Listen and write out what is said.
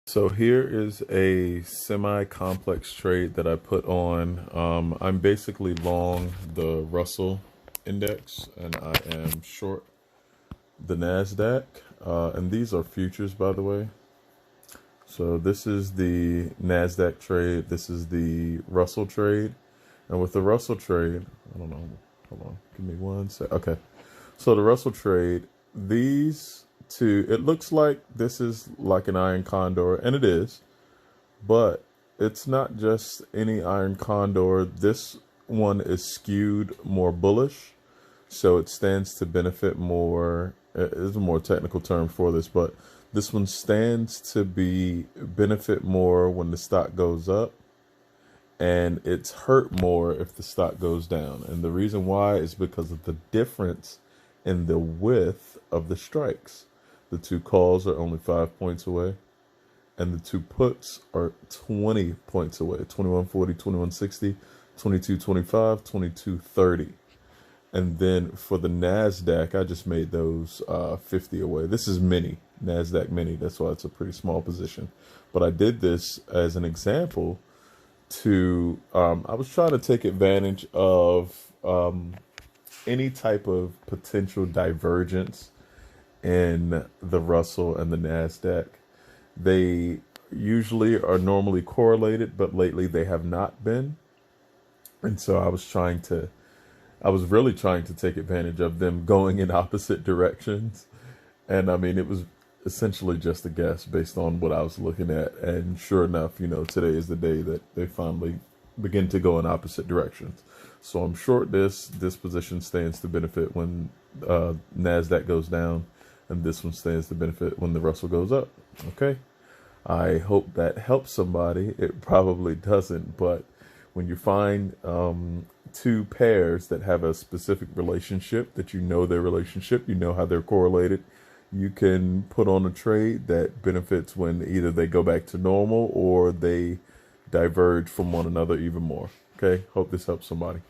So here is a semi-complex trade that I put on. I'm basically long the Russell index and I am short the NASDAQ. And these are futures, by the way. So this is the NASDAQ trade. This is the Russell trade. And with the Russell trade, I don't know, hold on, give me one sec. Okay. So the Russell trade, these two, it looks like this is like an iron condor, and it is, but it's not just any iron condor. This one is skewed more bullish, so it stands to benefit more. It's a more technical term for this, but this one stands to benefit more when the stock goes up, and it's hurt more if the stock goes down. And the reason why is because of the difference in the width of the strikes. The two calls are only 5 points away, and the two puts are 20 points away. 2140, 2160, 2225, 2230. And then for the NASDAQ, I just made those 50 away. This is mini, NASDAQ mini. That's why it's a pretty small position. But I did this as an example to, I was trying to take advantage of any type of potential divergence in the Russell and the NASDAQ. They usually are normally correlated, but lately they have not been. And so I was really trying to take advantage of them going in opposite directions. And I mean, it was essentially just a guess based on what I was looking at. And sure enough, today is the day that they finally begin to go in opposite directions. So I'm short this. This position stands to benefit when NASDAQ goes down, and this one stands to benefit when the Russell goes up. Okay. I hope that helps somebody. It probably doesn't, but when you find two pairs that have a specific relationship, that you know their relationship, you know how they're correlated, you can put on a trade that benefits when either they go back to normal or they diverge from one another even more. Okay. Hope this helps somebody.